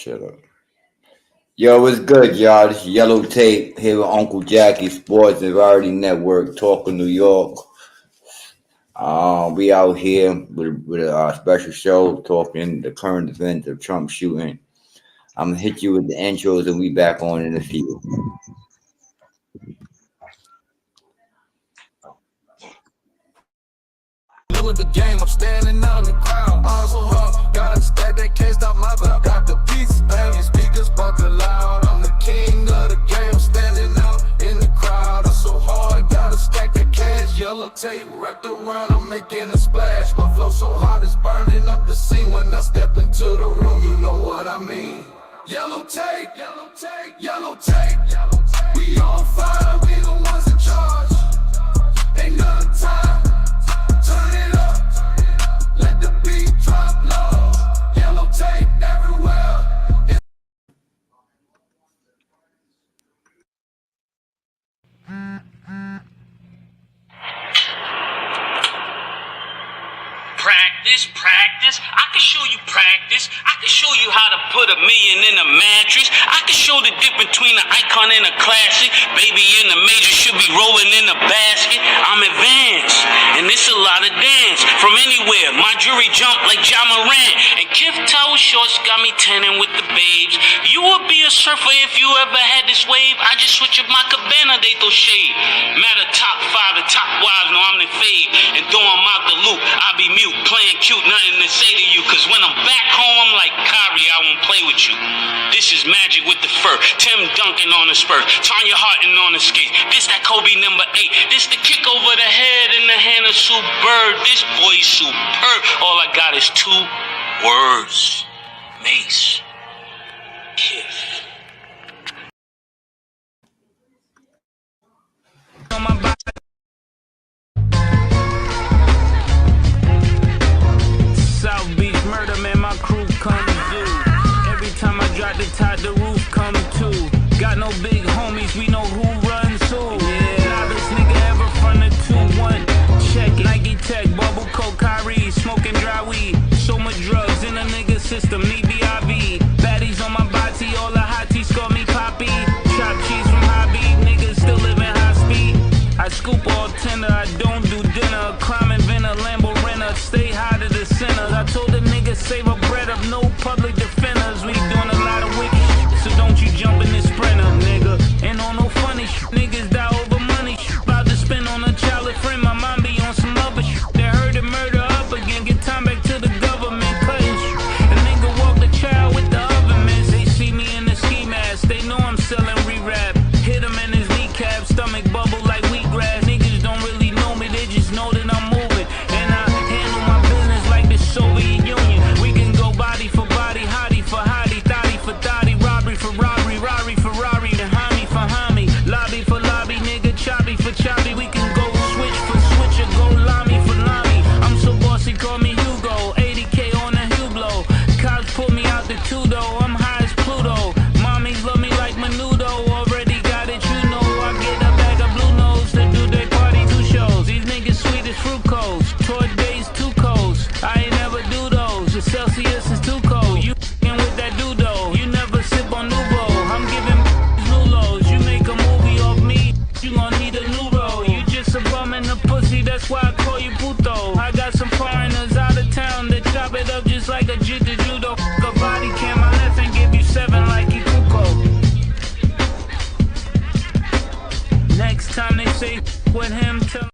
shut up. Yo, what's good, y'all? This is Yellow Tape here with Uncle Jacky, Sports and Variety Network, talking New York. We out here with a special show talking the current events of Trump shooting. I'm gonna hit you with the intros and we back on in a few. With the game, I'm standing out in the crowd. Also, gotta stack that case out my back. Got the beats banging, speakers bumping loud. I'm the king of the game, I'm standing out in the crowd. I'm so hard, gotta stack the cash. Yellow tape wrapped around, I'm making a splash. My flow so hot, it's burning up the scene. When I step into the room, you know what I mean. Yellow tape, yellow tape, yellow tape, yellow tape. We on fire, we the ones in charge. Ain't none time. Turn it up, let the beat drop low. Yellow tape everywhere. Practice. I can show you practice. I can show you how to put $1 million in a mattress. I can show the difference between an icon and a classic. Baby in the major should be rolling in a basket. I'm advanced, and it's a lot of dance. From anywhere, my jury jump like Ja Morant. And Kif Tower shorts got me tanning with the babes. You would be a surfer if you ever had this wave. I just switch up my cabana, they throw shade. Matter top 5, the top wives know I'm the fave. And throw them out the loop, I be mute, playing cute, nothing to say to you. Cause when I'm back home, I'm like Kyrie, I won't play with you. This is magic with the fur. Tim Duncan on the spur. Tanya Harton on the skate. This that Kobe number 8. This the kick over the head in the hand of Sue Bird. This boy's superb. All I got is 2 words. Mace. Kiff. South Beach murder, man, my crew comes due. Every time I drop the top, the roof come too. Got no big homies, we know who runs who. Yeah, novice nigga ever from the 2-1. Check it. Nike Tech, bubble coke, Kyrie, smoking dry weed. So much drugs in a nigga system, need BIV. Baddies on my body, all the hotties call me Poppy. Chop cheese from hobby, niggas still living high speed. I scoop all tender, I don't do dinner. Crime inventor, Lambo renter, stay high to the sinners. I told the niggas save a bread of no public defenders. We doing a lot of wicked shit, so don't you jump in this sprinter, nigga. Ain't on no funny shit, niggas die over money shit. About to spend on a child of friend, my mom be on some other shit. They heard the murder up again, get time back to the government, cutting shit. A nigga walk the child with the oven mitts. They see me in the ski mask, they know I'm selling re-rap. Hit him in his kneecap, stomach bubble like wheatgrass. Niggas don't really know me, they just know that I'm moving. And I handle my business like the Soviet Union. We can go body for body, hottie for hottie, thotty for thotty, robbery for robbery, Rari for Rari, the homie for homie, lobby for lobby, nigga, choppy for choppy. We can go switch for switch or go lami for lami. I'm so bossy, call me Hugo, 80K on a Hublot. Cops put me out the two though, I'm high as Pluto. Mommies love me like Menudo, already got it, you know. I get a bag of blue nose to do their party 2 shows. These niggas sweet as fruit codes, tour days 2 codes. I ain't never do those, the Celsius is too cold. You f***ing with that dudo, you never sip on Nuvo. I'm giving new lows, you make a movie off me, you gon' need a new role. You just a bum in the pussy, that's why I call you puto. I got some foreigners out of town that chop it up just like a jitter judo. A body cam my left and give you 7 like Ikuko. Next time they say with him, tell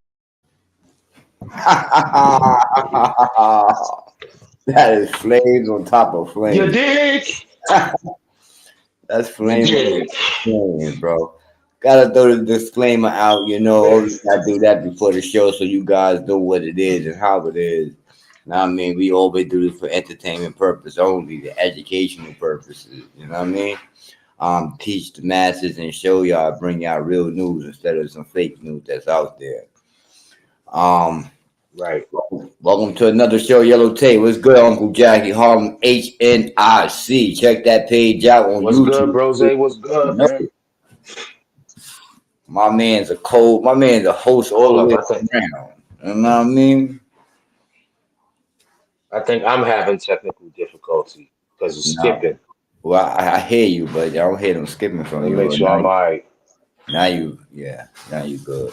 That is flames on top of flames. You dig? That's flames You on dig? top of flames, bro. Gotta throw the disclaimer out, you know. Always gotta do that before the show so you guys know what it is and how it is. Now, I mean, we always do this for entertainment purpose only, the educational purposes. You know what I mean? Teach the masses and show y'all, bring y'all real news instead of some fake news that's out there. Right. Welcome to another show, Yellow Tape. What's good, Uncle Jacky? Harlem HNIC. Check that page out on What's YouTube. good, Brose? What's good, man? My man's a host all the way around. You know what I mean? I think I'm having technical difficulty because of skipping. Well, I hear you, but I don't hear them skipping from Let me you. make Or sure I'm all right. yeah, now you good.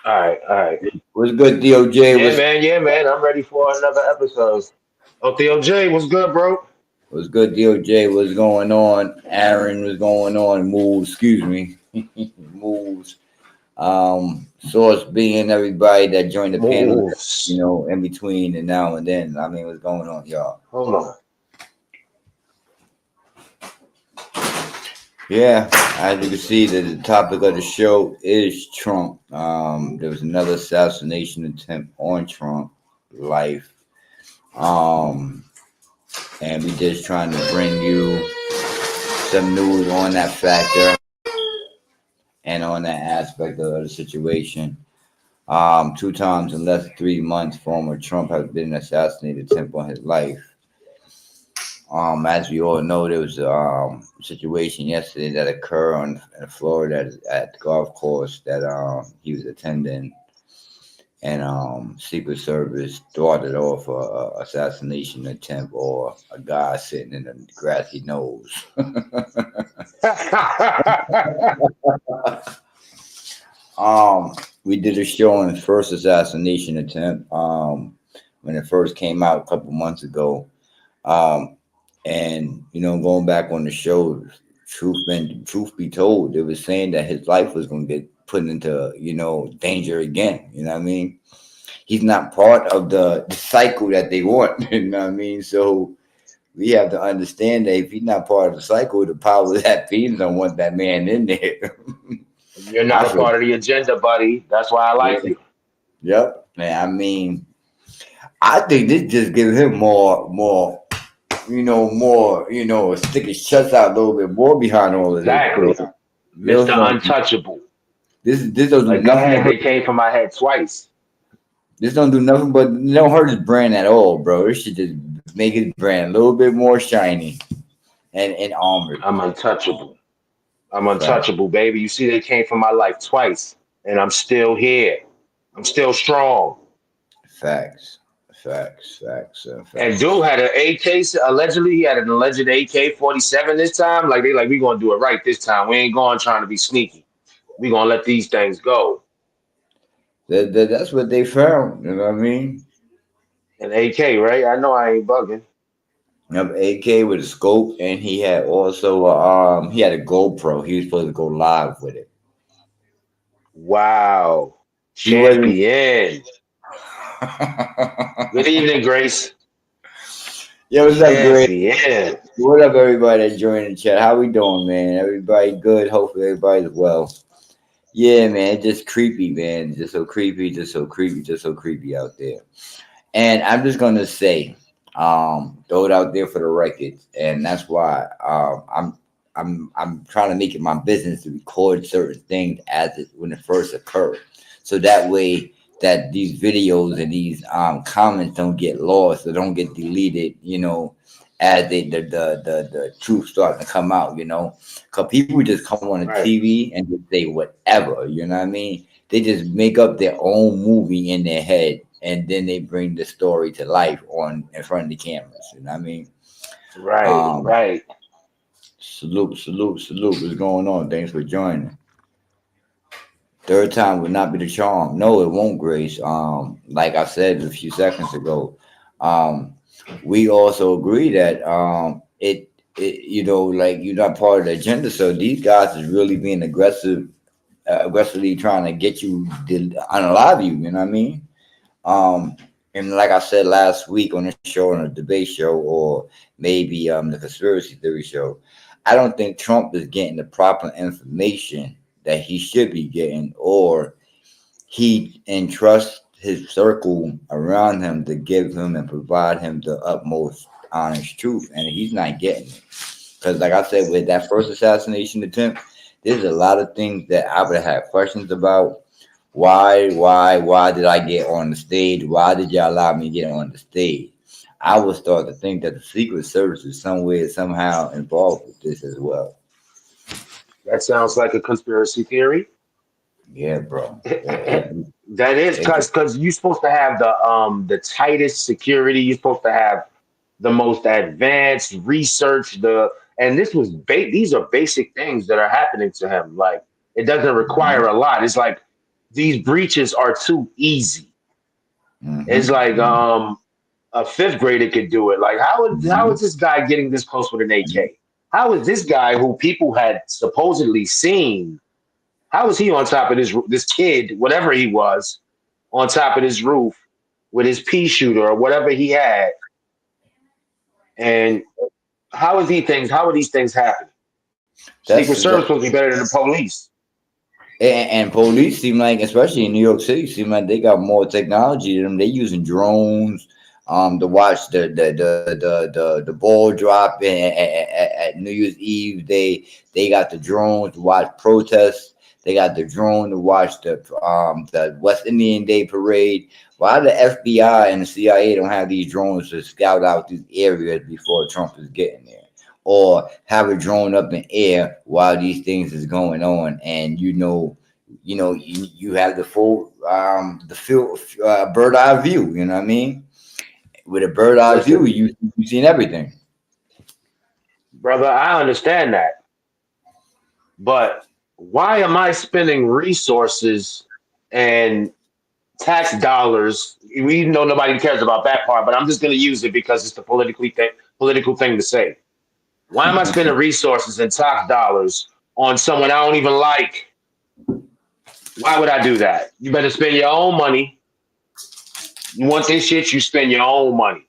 All right, all right. What's good, DOJ? Yeah, man, yeah, man. I'm ready for another episode. Oh, Theo J, what's good, bro? What's good, DOJ? What's going on? Aaron, what's going on? Moves, excuse me, moves. Source being everybody that joined the panel, Moves. in between and now and then. I mean, what's going on, y'all? Hold on. Yeah, as you can see, the topic of the show is Trump. There was another assassination attempt on Trump life. Um, and we just trying to bring you some news on that factor and on that aspect of the situation. Two times in less than 3 months, former Trump has been assassinated attempt on his life. As we all know, there was a situation yesterday that occurred in Florida at the golf course that he was attending, and Secret Service thwarted off a assassination attempt or a guy sitting in the grassy knows. um, we did a show on his first assassination attempt when it first came out a couple months ago. Um, and going back on the show, truth be told, it was saying that his life was going to get put into danger again. You know what I mean? He's not part of the cycle that they want. You know what I mean? So we have to understand that if he's not part of the cycle, the power that beings don't want that man in there. You're not I a feel, part of the agenda, buddy. That's why I yeah, like you. yep, man. I mean, I think this just gives him stick his chest out a little bit more behind all of this, bro. Exactly. This Mr. don't Untouchable. this don't do Like, go nothing to ahead. hurt. They came for my head twice. This don't do nothing but it don't hurt his brand at all, bro. It should just make his brand a little bit more shiny and armored. I'm untouchable. I'm Facts, untouchable, baby. You see, they came for my life twice, and I'm still here. I'm still strong. facts, facts, And facts. dude had an AK. Allegedly, he had an alleged AK-47 this time. Like they like, we gonna do it right this time. We ain't going trying to be sneaky. We gonna let these things go. That's what they found. You know what I mean? An AK, right? I know I ain't bugging. Yep, AK with a scope, and he had also he had a GoPro. He was supposed to go live with it. Wow, He wasn't. champion. Good evening, Grace. Yo, what's up, Greg? Champion. What up, everybody that joined the chat? How we doing, man? Everybody good? Hopefully, everybody's well. Yeah, man, just creepy, man. Just so creepy, just so creepy, just so creepy out there. And I'm just gonna say, throw it out there for the record, and that's why I'm trying to make it my business to record certain things as it when it first occurred, so that way that these videos and these comments don't get lost or don't get deleted, as the truth starting to come out, because people just come on the Right, TV and just say whatever, you know what I mean? They just make up their own movie in their head and then they bring the story to life on in front of the cameras. You know what I mean? right, Um, right. salute. What's going on? Thanks for joining. Third time would not be the charm. No, it won't, Grace. Like I said a few seconds ago, um, we also agree that like you're not part of the agenda. So these guys is really being aggressively trying to get you unalive you. You know what I mean? Um, and like I said last week on the show, on a debate show, or maybe the conspiracy theory show, I don't think Trump is getting the proper information that he should be getting, or he entrusts his circle around him to give him and provide him the utmost honest truth, and he's not getting it. Because, like I said, with that first assassination attempt, there's a lot of things that I would have questions about. Why did I get on the stage? Why did y'all allow me to get on the stage? I would start to think that the Secret Service is somewhere, somehow involved with this as well. That sounds like a conspiracy theory. Yeah, bro. That is It, because you're supposed to have the tightest security. You're supposed to have the most advanced research. And this was these are basic things that are happening to him. Like it doesn't require a lot. It's like these breaches are too easy. It's Mm-hmm. like a fifth grader could do it. Like how Mm-hmm. is this guy getting this close with an AK? How is this guy who people had supposedly seen? How is he on top of this kid, whatever he was, on top of this roof with his pea shooter or whatever he had? And how is he things? How are these things happening? Secret That's Service that. supposed to be better than the police. And police seem like, especially in New York City, seem like they got more technology than them. They using drones, to watch the ball drop at New Year's Eve. They got the drones to watch protests. They got the drone to watch the West Indian Day parade. Why the FBI and the CIA don't have these drones to scout out these areas before Trump is getting there? Or have a drone up in air while these things is going on, and you have the full the field bird eye view. You know what I mean? With a bird eye view, Listen, you seen everything. brother, I understand that, but why am I spending resources and tax dollars? Even though nobody cares about that part, but I'm just going to use it because it's the political thing to say. Why am I spending resources and tax dollars on someone I don't even like? Why would I do that? You better spend your own money. You want this shit, you spend your own money.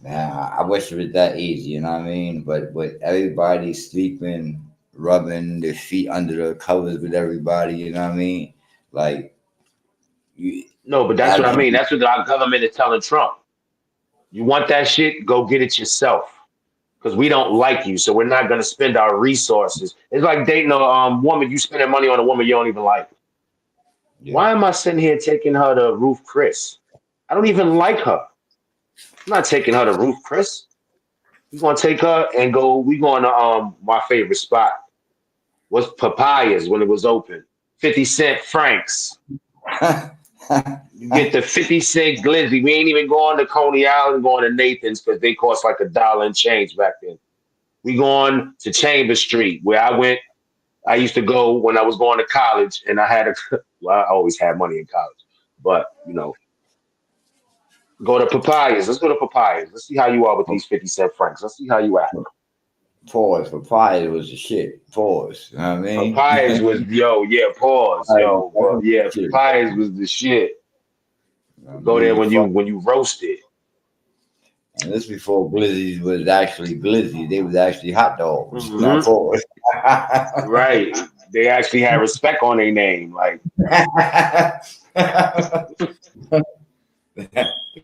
Nah, I wish it was that easy. You know what I mean? But everybody sleeping, rubbing their feet under the covers with everybody. You know what I mean? Like you, No, but a that's lot what of I mean. people. That's what our government is telling Trump. You want that shit? Go get it yourself. Because we don't like you, so we're not going to spend our resources. It's like dating a woman. You spending money on a woman you don't even like. Yeah. Why am I sitting here taking her to Ruth Chris? I don't even like her. I'm not taking her to Ruth Chris. We're gonna take her and go. We going to my favorite spot was Papayas when it was open. 50 cent Franks. You get the 50 cent glizzy. We ain't even going to Coney Island, going to Nathan's because they cost like $1 and change back then. We going to Chambers Street where I went. I used to go when I was going to college, and I had a. Well, I always had money in college, but go to Papayas. Let's go to Papayas. Let's see how you are with these 50 cent Franks. Let's see how you act. Pause. Papaya was the shit. Pause. You know what I mean? Papayas was yeah, pause, Papaya was yo, but definitely yeah, the shit. papayas was the shit. You know what I Go there mean? when you Fuck. when you roast it. And this before glizzies was actually glizzy. They was actually hot dogs. Not Hmm. pause. Right. They actually had respect on their name. Like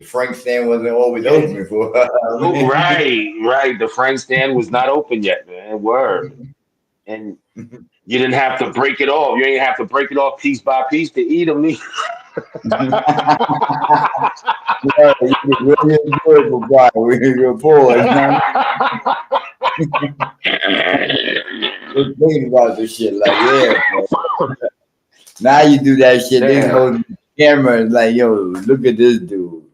Frank Stan wasn't always open before. right, right. The Frank stand was not open yet, man. Word. And you didn't have to break it off. You ain't have to break it off piece by piece to eat them. Yeah, you was really enjoyable, guy. We're pause. Now we're thinking about this shit. Like, yeah, bro. Now you do that shit. Niggas Damn. holding the camera and like, yo, look at this dude.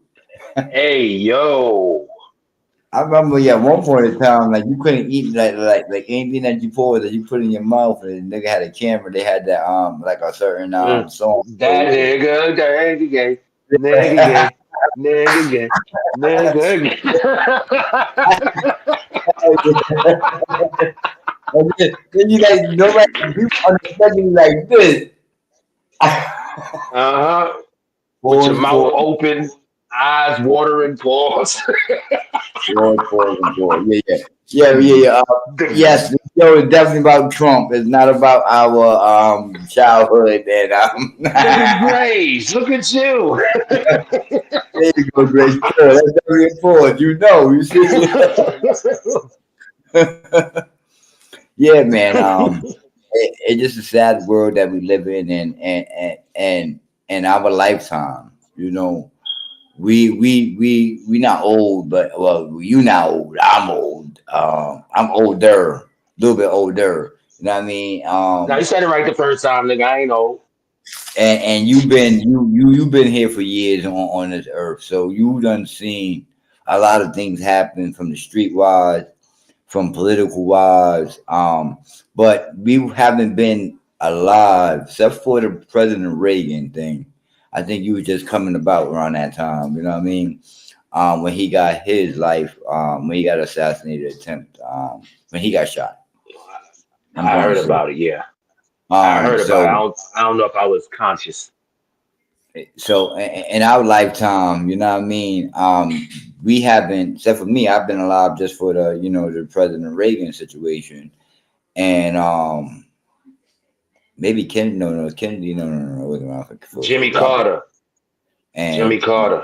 Hey, yo. I remember, yeah, one point in time, like you couldn't eat like anything that you poured that you put in your mouth, and the nigga had a camera. They had that like a certain Mm. song. That nigga, nigga gay, nigga gay, nigga gay, nigga And then you like nobody you unexpectedly like this. Uh-huh. With your Pause, mouth pause, open, eyes watering, pause. pause. Yeah. Yes, the show is definitely about Trump. It's not about our childhood and Look at Grace. Look at you. there you go, Grace. Sure, that's very important. You see. Yeah, man. It's just a sad world that we live in, and our lifetime. You know, we not old, but well, you not old. I'm old. I'm older, a little bit older. You know what I mean? Now you said it right the first time, nigga. I ain't old. and you've been here for years on this earth, so you done seen a lot of things happen from the street wise, from political wise. But we haven't been alive except for the President Reagan thing. I think you was just coming about around that time. You know what I mean? When he got his life, when he got assassinated attempt, when he got shot. I'm I going to heard say. about it. Yeah, I heard about it. So I don't know if I was conscious. in our lifetime, you know what I mean? We haven't, except for me, I've been alive just for the, the President Reagan situation. And maybe Kennedy, no, Kennedy, no, wasn't around for Jimmy Robert. Carter. And Jimmy Carter.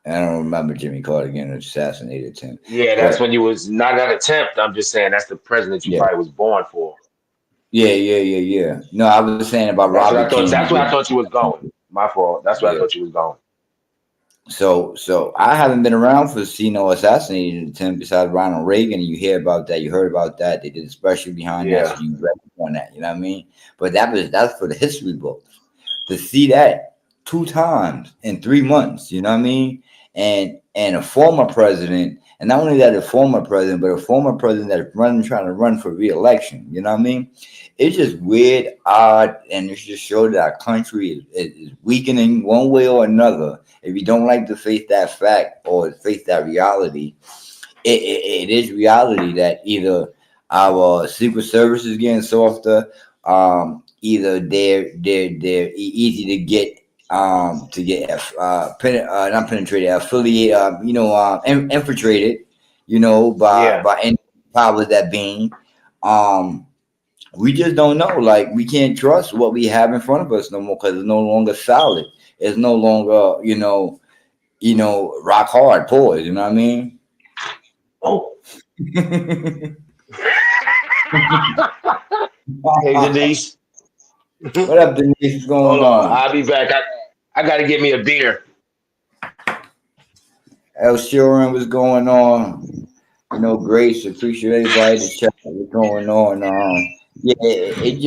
I don't remember Jimmy Carter getting assassinated him. Yeah, that's But when you was not an attempt. I'm just saying that's the president you yeah, probably was born for. yeah. No, I was saying about That's what I Robert thought. That's where I Kennedy. thought you was going. My fault. That's where I Yeah. thought you was going. So I haven't been around for seeing no assassination attempt besides Ronald Reagan. And you hear about that, you heard about that. They did a special behind that, Yeah. so you read on that. You know what I mean? But that's for the history books. To see that 2 times in 3 months, you know what I mean? And a former president, and not only that, a former president, but a former president that's trying to run for re-election. You know what I mean? It's just weird, odd, and it just shows that our country is weakening one way or another. If you don't like to face that fact or face that reality, it is reality that either our secret service is getting softer, either easy to get not penetrated, affiliate, infiltrated, Yeah. by any powers that being. Um, we just don't know. Like we can't trust what we have in front of us no more because it's no longer solid. It's no longer, rock hard pause. You know what I mean? Oh. Hey What Denise. up, Denise? What's Hold going on. on? I'll be back. I gotta get me a beer. El Sheeran, what's going on? Grace, appreciate everybody to check out what's going on. Yeah, it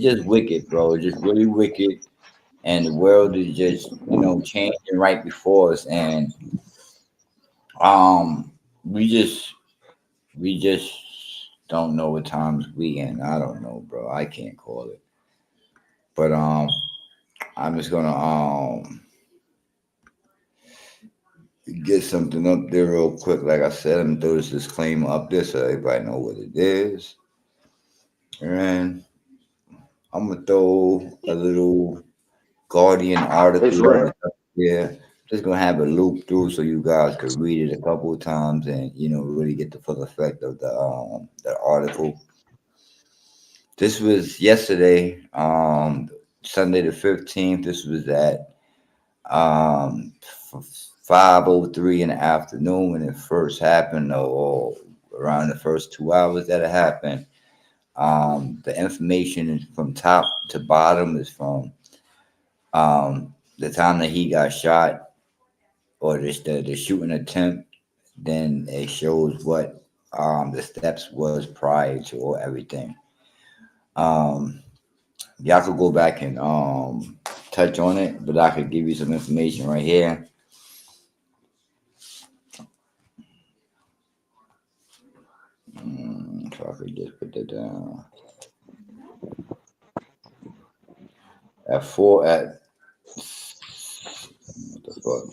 just wicked, bro. It's just really wicked, and the world is just changing right before us, and um, we just we just don't know what times we in. I don't know, bro. I can't call it, but I'm just gonna get something up there real quick. Like I said, I'm gonna throw this disclaimer up there so everybody know what it is. And I'm gonna throw a little Guardian It's article real. up there. Just gonna have it loop through so you guys could read it a couple of times and really get the full effect of the article. This was yesterday, Sunday the 15th. This was at 5:03 in the afternoon when it first happened, or around the first 2 hours that it happened. The information is from top to bottom is from the time that he got shot or just the shooting attempt. Then it shows what the steps was prior to or everything. Um, y'all could go back and touch on it, but I could give you some information right here. So I could just put that down at four at what the fuck.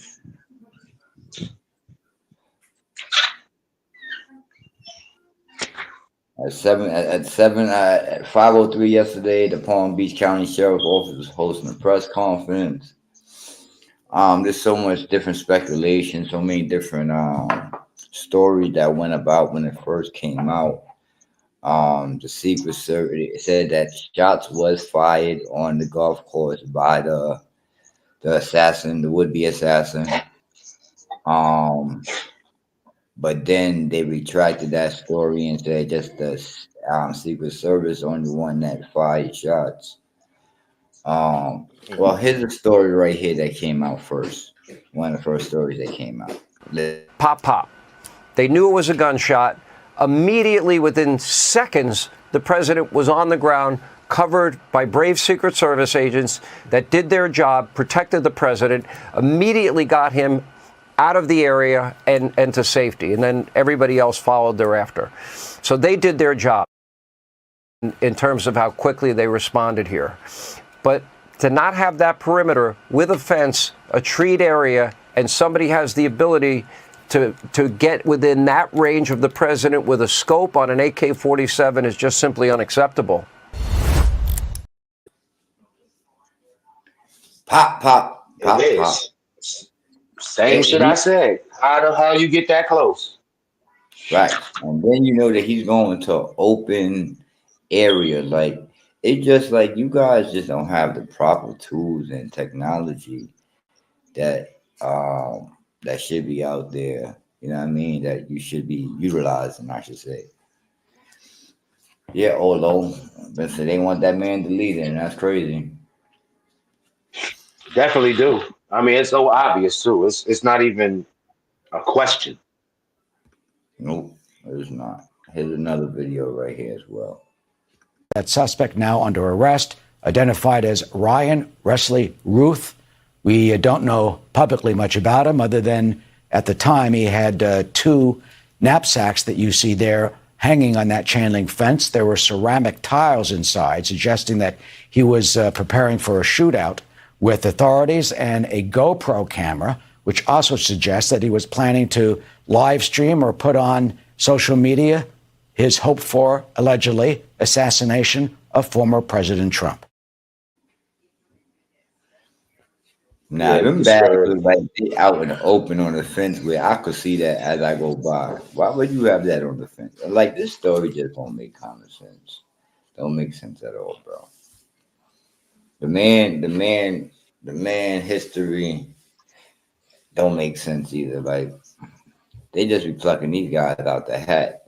At 5:03 yesterday, the Palm Beach County Sheriff's Office was hosting a press conference. There's so much different speculation, so many different stories that went about when it first came out. The Secret Service said that shots was fired on the golf course by the assassin, the would-be assassin. Um, but then they retracted that story and said just the Secret Service only one that fired shots. Well, here's a story right here that came out first. One of the first stories that came out. Pop, pop. They knew it was a gunshot. Immediately, within seconds, the president was on the ground covered by brave Secret Service agents that did their job, protected the president, immediately got him out of the area and to safety. And then everybody else followed thereafter. So they did their job in terms of how quickly they responded here. But to not have that perimeter with a fence, a treed area, and somebody has the ability to get within that range of the president with a scope on an AK-47 is just simply unacceptable. Pop, pop, pop, It pop. is. Same shit I said. How you get that close? Right. And then you know that he's going to open area. Like, it's just like you guys just don't have the proper tools and technology that that should be out there. You know what I mean? That you should be utilizing, I should say. Yeah, although but so they want that man deleted, and that's crazy. Definitely do. I mean, it's so obvious too. It's not even a question. Nope, it's not. Here's another video right here as well. That suspect now under arrest, identified as Ryan Wesley Ruth. We don't know publicly much about him other than at the time he had two knapsacks that you see there hanging on that chain link fence. There were ceramic tiles inside, suggesting that he was preparing for a shootout with authorities, and a GoPro camera, which also suggests that he was planning to live stream or put on social media his hoped for, allegedly, assassination of former President Trump. Now, them bags look like they out in the open on the fence where I could see that as I go by. Why would you have that on the fence? Like, this story just don't make common sense. Don't make sense at all, bro. The man history don't make sense either. Like, they just be plucking these guys out the hat.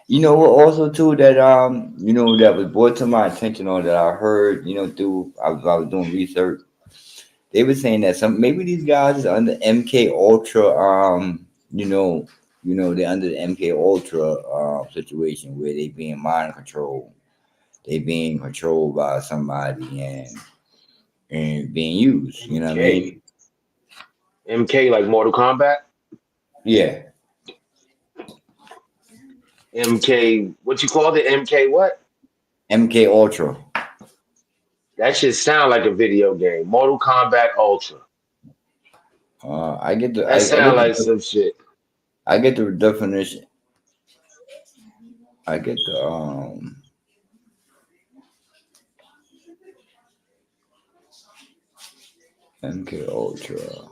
You know what? Also, too, that that was brought to my attention, or that I heard, through I was doing research. They were saying that maybe these guys are under MK Ultra. They're under the MK Ultra situation where they being mind controlled. They being controlled by somebody and being used. You know what I mean? MK like Mortal Kombat? Yeah. MK, what you called it? MK what? MK Ultra. That should sound like a video game. Mortal Kombat Ultra. I get the. That sound like some shit. I get the definition. I get the MK Ultra.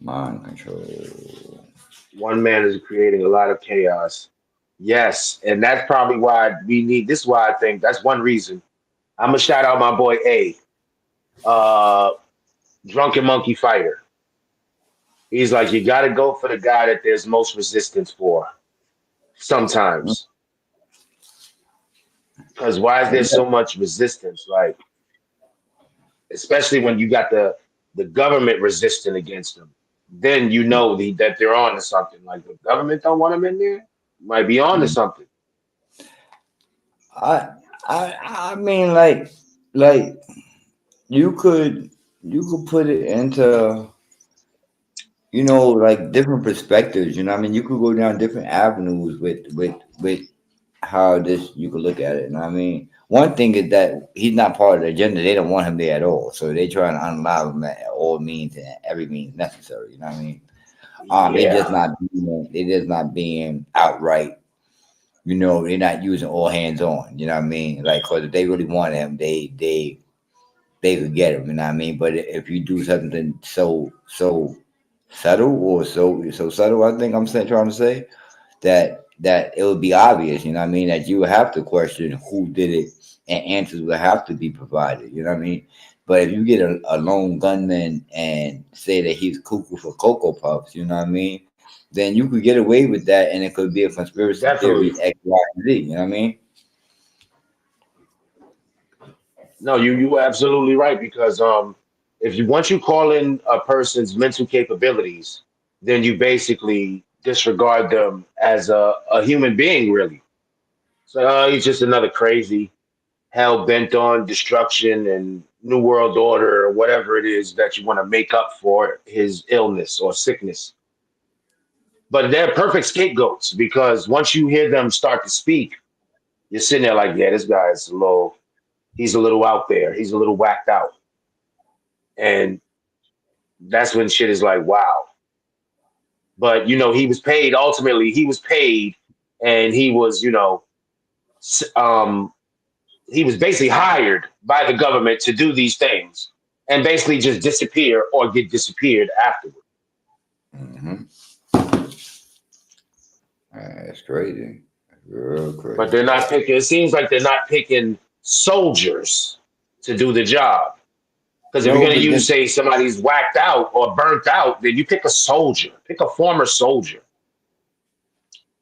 Mind control. One man is creating a lot of chaos. Yes, and that's probably why we need. This is why I think that's one reason. I'm gonna shout out my boy A, Drunken Monkey Fighter. He's like, you got to go for the guy that there's most resistance for. Sometimes, because why is there so much resistance? Like, especially when you got the government resisting against them, then you know that they're on to something. Like, the government don't want them in there, might be on to something. I mean, like you could put it into like different perspectives. You know what I mean? You could go down different avenues with how you could look at it. You know what I mean? One thing is that he's not part of the agenda. They don't want him there at all. So they trying to unallow him at all means and every means necessary. You know what I mean? They just not being outright. They're not using all hands on. You know what I mean? Like, cause if they really want him, they could get him. You know what I mean? But if you do something so subtle or so subtle, I think I'm trying to say that it would be obvious. You know what I mean? That you would have to question who did it, and answers would have to be provided. You know what I mean? But if you get a lone gunman and say that he's cuckoo for Cocoa Puffs, you know what I mean? Then you could get away with that, and it could be a conspiracy theory X, Y, and Z. You know what I mean? No, you were absolutely right because if you once you call in a person's mental capabilities, then you basically disregard them as a human being, really. So he's just another crazy, hell bent on destruction and new world order or whatever it is that you want to make up for his illness or sickness. But they're perfect scapegoats because once you hear them start to speak, you're sitting there like, yeah, this guy's he's a little out there, he's a little whacked out, and that's when shit is like, wow. But he was paid. Ultimately, he was paid, and he was, he was basically hired by the government to do these things, and basically just disappear or get disappeared afterward. Mm-hmm. That's crazy. That's real But crazy. they're not picking. It seems like they're not picking soldiers to do the job. Because if you're No, going to but use, then, say, somebody's whacked out or burnt out, then you pick a soldier, pick a former soldier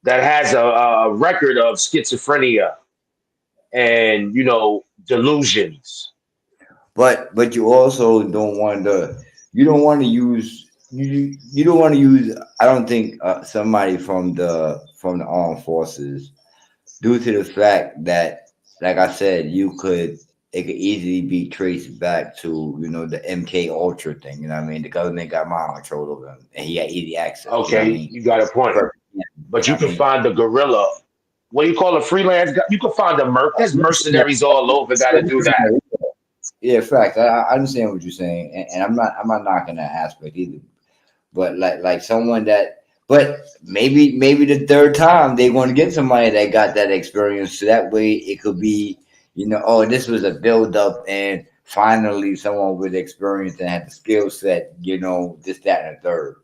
that has a record of schizophrenia and delusions. but you also don't want to. You don't want to use. You don't want to use. I don't think somebody from the armed forces, due to the fact that, like I said, it could easily be traced back to the MK Ultra thing. You know what I mean? The government got mind control over him, and he had easy access. You know what I Okay, mean? you got a point. You But know you what I can mean? find the guerrilla. What do you call a freelance guy? You can find a There's mercenaries all over. Got to do that. Yeah, fact. I understand what you're saying, and I'm not knocking that aspect either. But like someone that, but maybe the third time they want to get somebody that got that experience, so that way it could be, oh, this was a build up, and finally someone with experience and had the skill set, this, that, and the third.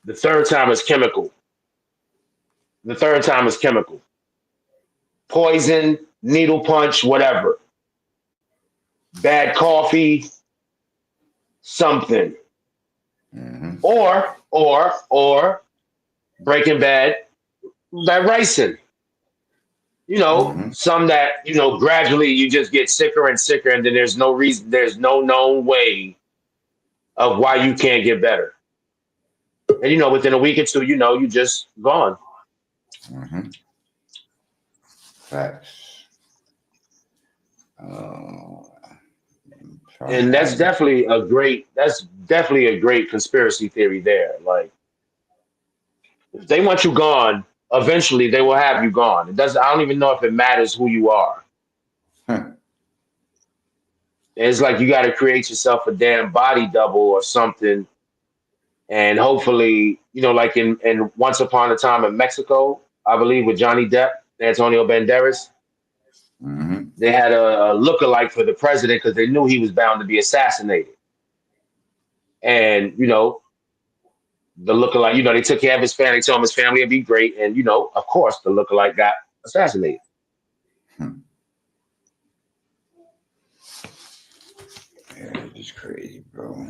The third time is chemical. The third time is chemical. Poison, needle punch, whatever. Bad coffee, something. Hmm. Or Breaking Bad, that ricin. Hmm. Some that, gradually you just get sicker and sicker, and then there's no known way of why you can't get better. And within a week or two, you just gone. Hmm. Facts. Uh, trying And to add. that's definitely a great conspiracy theory there. Like if they want you gone, eventually they will have you gone. It doesn't I don't even know if it matters who you are. Huh. It's like you got to create yourself a damn body double or something, and hopefully, like in Once Upon a Time in Mexico, I believe with Johnny Depp, Antonio Banderas, Hmm. they had a lookalike for the president because they knew he was bound to be assassinated. And the lookalike, they took care of his family, told him his family would be great, and of course, the lookalike got assassinated. Yeah, it's just crazy, bro.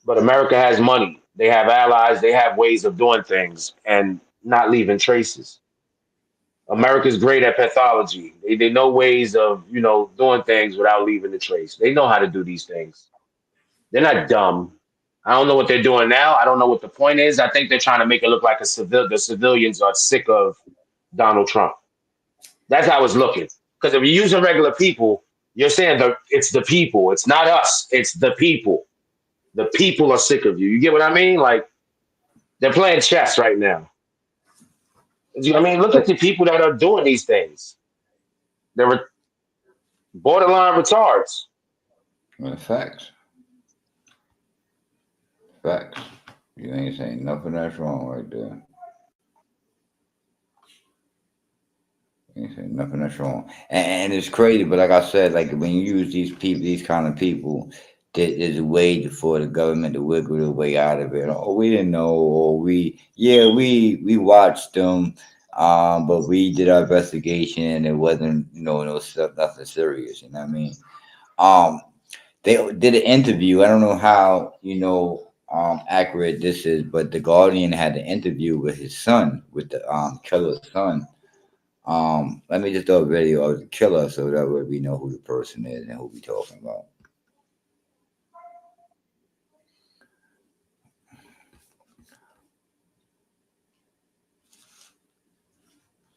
But America has money. They have allies. They have ways of doing things and not leaving traces. America's great at pathology. They know ways of, doing things without leaving the trace. They know how to do these things. They're not dumb. I don't know what they're doing now. I don't know what the point is. I think they're trying to make it look like the civilians are sick of Donald Trump. That's how it's looking. Because if you're using regular people, you're saying that it's the people. It's not us. It's the people. The people are sick of you. You get what I mean? Like they're playing chess right now. I mean, look at the people that are doing these things. They're borderline retards. Well, facts. Facts. You ain't saying nothing that's wrong right there. You ain't saying nothing that's wrong. And it's crazy, but like I said, like when you use these people, these kind of people, there's a way for the government to wiggle their way out of it. Oh, we didn't know, or we watched them, but we did our investigation and it wasn't, no stuff, nothing serious. You know what I mean? Um, they did an interview. I don't know how accurate this is, but the Guardian had an interview with his son, with the killer's son, Let me just throw a video of the killer so that way we know who the person is and who we talking about.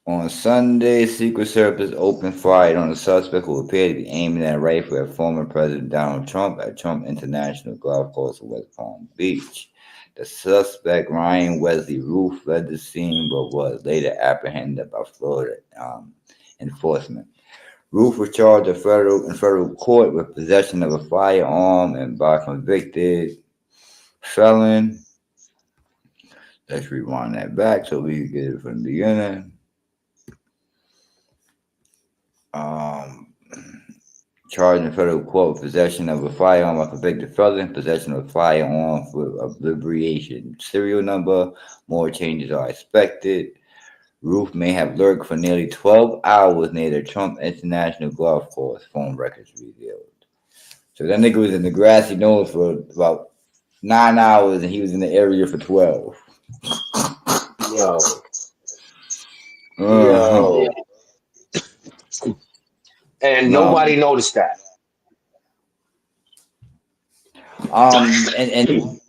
On Sunday, Secret Service opened fire on a suspect who appeared to be aiming at a rifle at former President Donald Trump at Trump International Golf Course in West Palm Beach. The suspect, Ryan Wesley Roof, fled the scene but was later apprehended by Florida enforcement. Roof was charged in federal court with possession of a firearm and by convicted felon. Let's rewind that back so we can get it from the beginning. Charged in federal court with possession of a firearm by convicted felon, possession of a firearm for obliteration serial number. More changes are expected. Roof may have lurked for nearly 12 hours near the Trump International Golf Course, phone records revealed. So that nigga was in the grassy knoll for about 9 hours and he was in the area for 12. Yo. Uh-huh. Yo. And No. nobody noticed that. And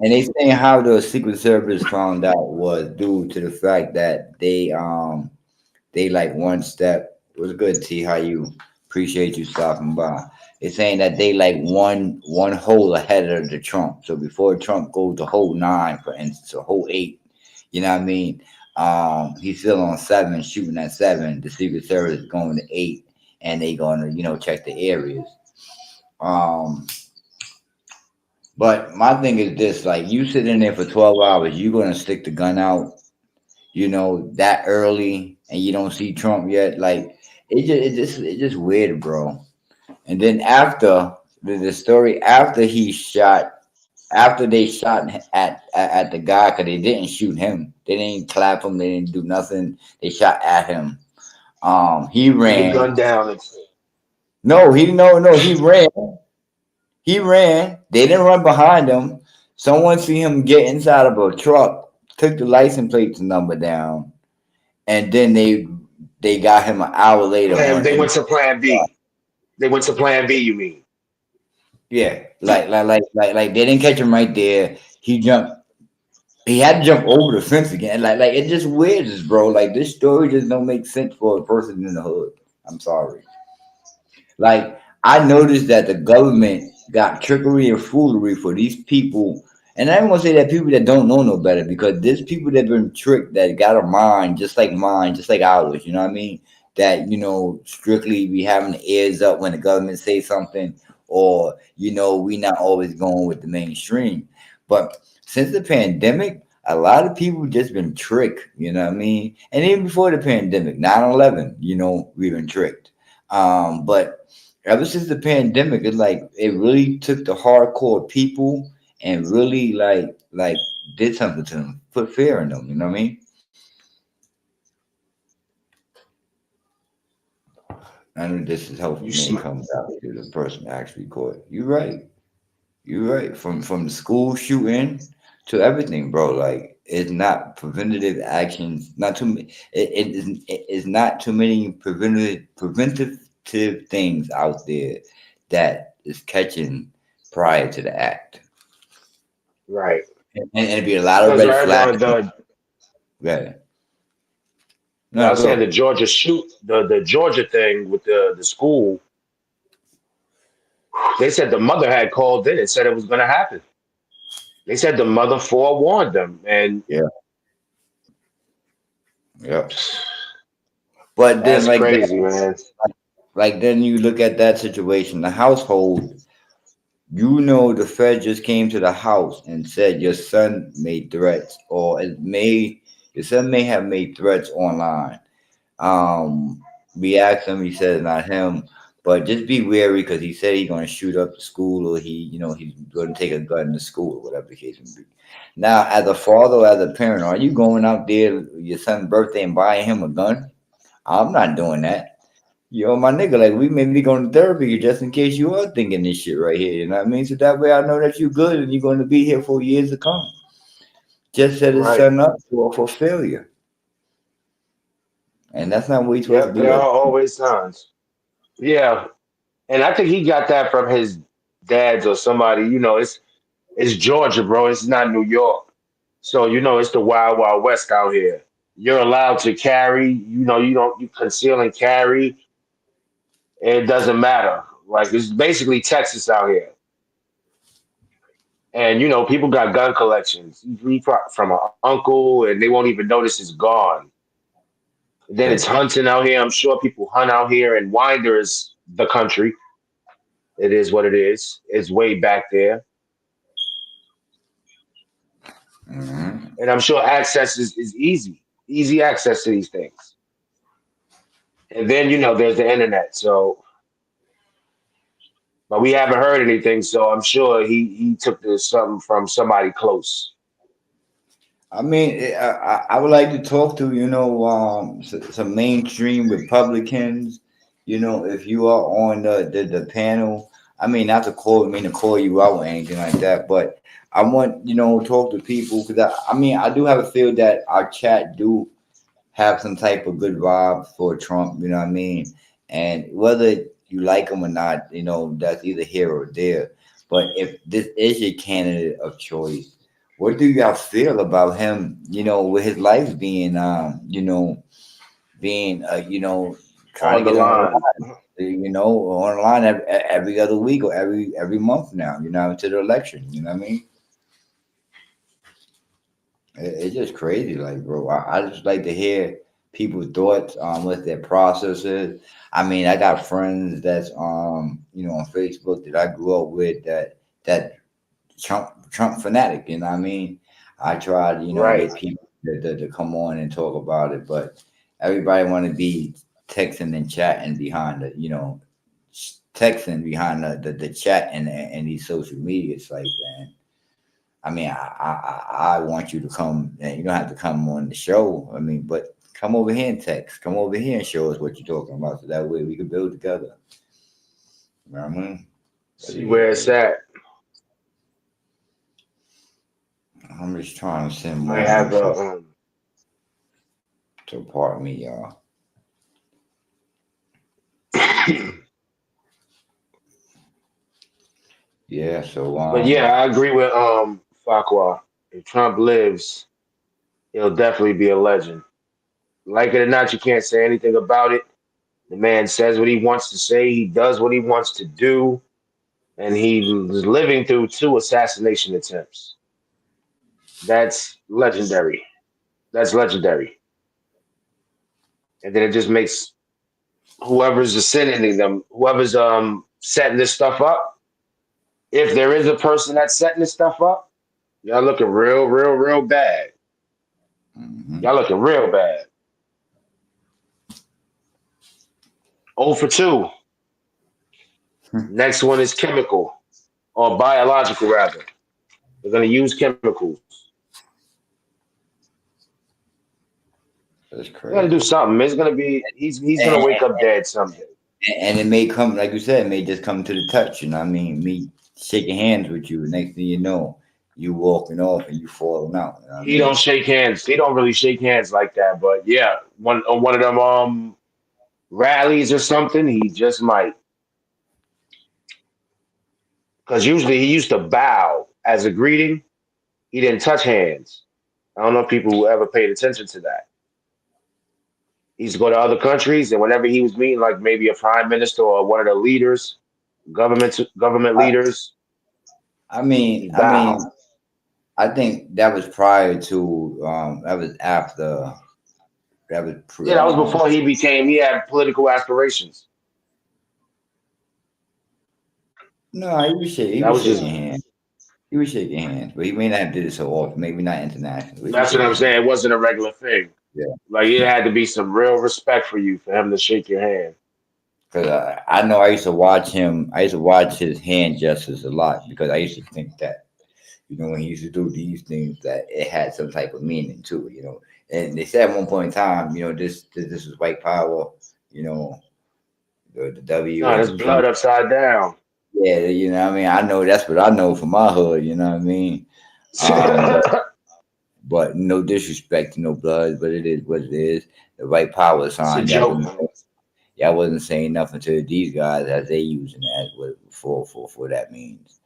they saying how the Secret Service found out was due to the fact that they like one step. It was good, T. How you appreciate you stopping by. They're saying that they like one hole ahead of the Trump. So before Trump goes to hole 9, for instance, or hole 8, you know what I mean? He's still on 7, shooting at 7. The Secret Service is going to 8, and they going to check the areas. But my thing is this: like you sit in there for 12 hours, you're gonna stick the gun out, that early, and you don't see Trump yet. Like it's just weird, bro. And then after the story, after they shot at the guy, because they didn't shoot him, they didn't clap him, they didn't do nothing. They shot at him. He He ran. gunned down and No, he ran. He ran. They didn't run behind him. Someone see him get inside of a truck, took the license plate number down, and then they got him an hour later and on. they went to plan B. They went to plan B, you mean? Yeah, like they didn't catch him right there. He jumped. He had to jump over the fence again. Like it just weird, bro. Like this story just don't make sense for a person in the hood. I'm sorry. Like I noticed that the government got trickery and foolery for these people, and I don't want to say that people that don't know no better, because there's people that been tricked that got a mind just like mine, just like ours. You know what I mean? That strictly we having the ears up when the government say something, or we not always going with the mainstream. But since the pandemic, a lot of people just been tricked. You know what I mean? And even before the pandemic, 9/11, we've been tricked. But ever since the pandemic, it's like it really took the hardcore people and really like did something to them, put fear in them. You know what I mean? I know this is helpful. Name comes out to the person actually caught. You're right. You're right. From the school shooting to everything, bro. Like it's not preventative actions. Not too. It's not too many preventive things out there that is catching prior to the act. Right. And it'd be a lot of Because red flags. the No, I was saying go. the the Georgia thing with the school. They said the mother had called in and said it was going to happen. They said the mother forewarned them, and Yeah. Yeah. But then that's crazy, man. then you look at that situation, the household. The Fed just came to the house and said your son made threats, or your son may have made threats online. Um, we asked him, he said it's not him, but just be wary because he said he's going to shoot up the school, or he's going to take a gun to school, or whatever the case may be. Now, as a father, or as a parent, are you going out there your son's birthday and buying him a gun? I'm not doing that. My nigga, like we may be going to therapy just in case you are thinking this shit right here. You know what I mean? So that way I know that you're good and you're going to be here for years to come. Just set his Right. son up for failure. and that's not what he's supposed to Yep, do. there are Like, always times. Yeah, and I think he got that from his dad's or somebody. It's Georgia, bro. It's not New York. So it's the wild, wild west out here. You're allowed to carry. You conceal and carry. It doesn't matter. Like it's basically Texas out here. And people got gun collections. From an uncle, and they won't even notice it's gone. Then it's hunting out here. I'm sure people hunt out here, and Winder is the country. It is what it is. It's way back there, mhm. and I'm sure access is easy access to these things. And then there's the internet. So, but we haven't heard anything. So I'm sure he took this something from somebody close. I mean, I would like to talk to some mainstream Republicans. If you are on the panel, I mean, not to call you out or anything like that, but I want talk to people because I mean I do have a feel that our chat do have some type of good vibes for Trump. You know what I mean? And whether you like him or not, that's either here or there. But if this is your candidate of choice, what do y'all feel about him? With his life being, being, trying On to the get on line. the line, online every other week or every month now. To the election. You know what I mean? It's just crazy, like, bro. I just like to hear people's thoughts on what their process is. I mean, I got friends that's on Facebook that I grew up with that Trump fanatic. You know what I mean? I tried, Right. get people to come on and talk about it, but everybody want to be texting and chatting behind texting behind the chat and these social media sites, man. I mean, I want you to come, and you don't have to come on the show. I mean, but come over here and text. Come over here and show us what you're talking about, so that way we can build together. You know what I mean? But See where it's yeah, at. I'm just trying to send Might more have info. a So pardon me, y'all. Yeah. So But yeah, I agree with Farquhar. If Trump lives, he'll definitely be a legend. Like it or not, you can't say anything about it. The man says what he wants to say. He does what he wants to do, and he was living through 2 assassination attempts. That's legendary. That's legendary. And then it just makes whoever's ascending them, whoever's setting this stuff up, if there is a person that's setting this stuff up, y'all looking real, real, real bad. mhm. Y'all looking real bad. 0 for 2. Next one is chemical or biological, rather. They're going to use chemicals. That's They're going to do crazy. something. It's going to be, he's going And, to wake up dead someday. and it may come, like you said, it may just come to the touch. You know what I mean? Me shaking hands with you. Next thing you know, you walking off and you falling out. You know what I He don't mean? shake hands. He don't really shake hands like that. But yeah, one of them rallies or something, he just might. Because usually he used to bow as a greeting. He didn't touch hands. I don't know if people ever paid attention to that. He used to go to other countries, and whenever he was meeting, like maybe a prime minister or one of the leaders, government I, leaders, I mean, he I mean, bowed. I think that was prior to, that was after, that was, Yeah, that was before he became. He had political aspirations. no, he That was was shaking just. hands. He was shaking hands, but he may not have did it so often. Maybe not internationally. He was That's what I'm shaking hands. saying. It wasn't a regular thing. Yeah, Like it had to be some real respect for you for him to shake your hand. because I know I used to watch him. I used to watch his hand gestures a lot because I used to think that when he used to do these things that it had some type of meaning to it. And they said at one point in time, this is white power. You know, the W No, and that's the P. blood upside down. Yeah, what I mean. I know that's what I know from my hood. You know what I mean. Um, But no disrespect to no bloods, but it is what it is. The white power It's a sign. joke. Y'all wasn't saying nothing to these guys as they using that what for that means.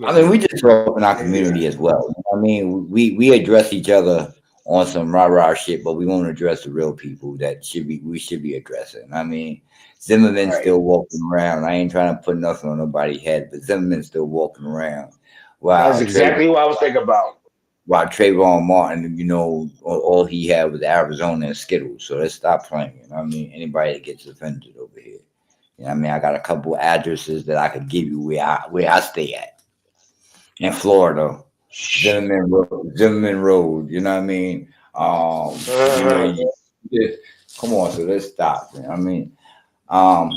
I mean, we Mm-mm. just grow up in our community as well. You know what I mean, we address each other on some rah rah shit, but we won't address the real people that we should be addressing. I mean, Zimmerman's Right. still walking around. I ain't trying to put nothing on nobody's head, but Zimmerman's still walking around. That's Wow, exactly what I was thinking about. while Trayvon Martin, all he had was Arizona and Skittles. So let's stop playing. You know what I mean, anybody that gets offended over here. You know what I mean, I got a couple addresses that I could give you where I stay at in Florida. Shh. Zimmerman Road. You know what I mean? Uh-huh. You just come on. So let's stop. Man. I mean, um,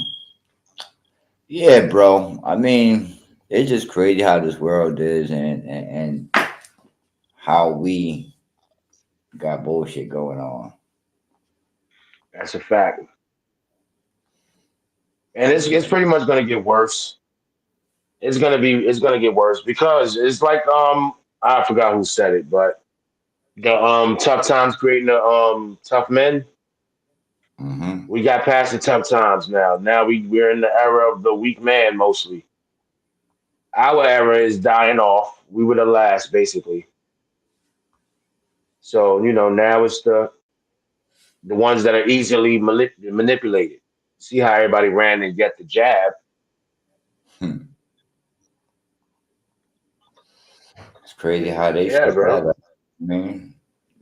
yeah, bro. I mean, it's just crazy how this world is, and how we got bullshit going on. That's a fact. And it's Yeah. pretty much gonna get worse. It's gonna get worse because it's like I forgot who said it, but the tough times creating the tough men. Hmm. We got past the tough times now. Now we're in the era of the weak man mostly. Our era is dying off. We were the last basically. So, now it's the ones that are easily manipulated. See how everybody ran and get the jab. It's crazy how they Yeah, set that bro. up. I mean,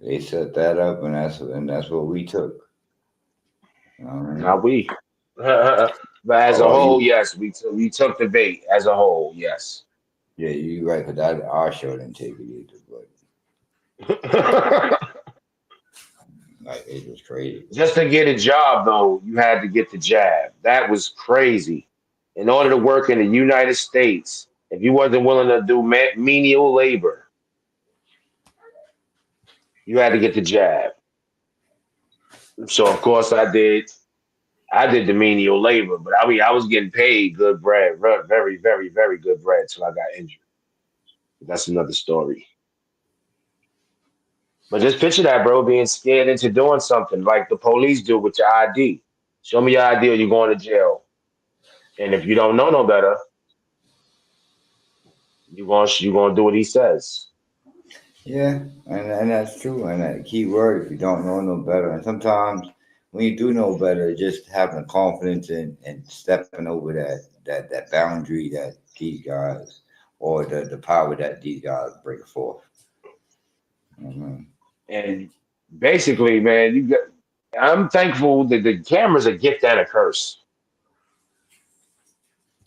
they set that up, and that's what we took. You know what I Not mean? we. But as a Oh, whole, you, yes, we took the bait as a whole, yes. yeah, you right. Cause our show didn't take it either, but like it was crazy. Just to get a job, though, you had to get the jab. That was crazy. In order to work in the United States, if you wasn't willing to do menial labor, you had to get the jab. So of course I did. I did the menial labor, but I was getting paid good bread, very, very, very good bread till I got injured. That's another story. But just picture that, bro, being scared into doing something like the police do with your ID. Show me your ID or you're going to jail. And if you don't know no better, you're gonna do what he says. Yeah, and that's true. And that key word, if you don't know no better, and sometimes when you do know better, just having the confidence and stepping over that boundary that these guys or the power that these guys bring forth. Hmm. And basically, man, I'm thankful that the camera's a gift and a curse.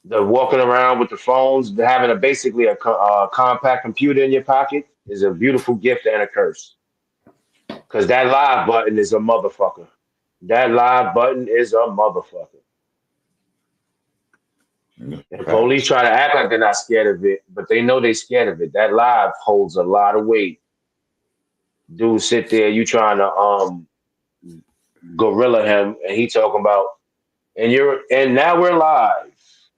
The walking around with the phones, having basically a compact computer in your pocket is a beautiful gift and a curse. Because that live button is a motherfucker. That live button is a motherfucker. Yeah, And police facts. try to act like they're not scared of it, but they know they're scared of it. That live holds a lot of weight. Dude, sit there, you trying to gorilla him, and he talking about, and now we're live.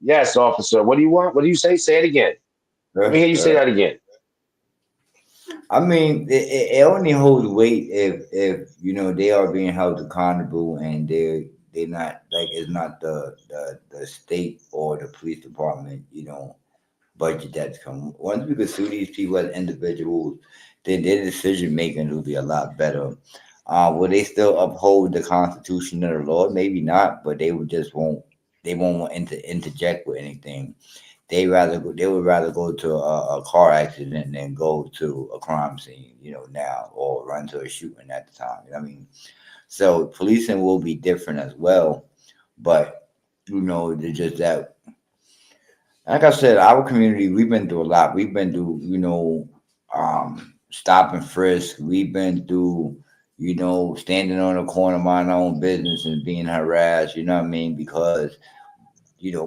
Yes, officer. What do you want? What do you say? Say it again. Let me hear you say that again. I mean, it only holds weight if they are being held accountable and they're not like it's not the state or the police department budget that's come. Once we could sue these people as individuals, then their decision making will be a lot better. Will they still uphold the Constitution and the law? Maybe not, but they would just won't. They won't want to interject with anything. They would rather go to a car accident than go to a crime scene, now or run to a shooting at the time. You know what I mean? So policing will be different as well, but they're just that. Like I said, our community, we've been through a lot. We've been through, stop and frisk. We've been through, standing on a corner, minding our own business and being harassed. You know what I mean? Because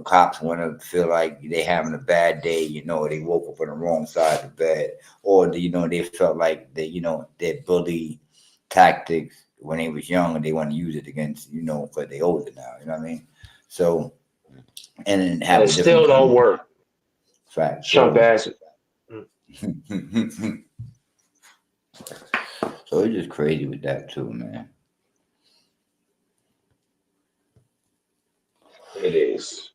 cops want to feel like they having a bad day, they woke up on the wrong side of the bed, or they felt like their bully tactics when they was young and they want to use it against, because they older now, you know what I mean? So, and then And have it a different still don't work. fact. Chump So, ass. yeah, So it's just crazy with that too, man. It is.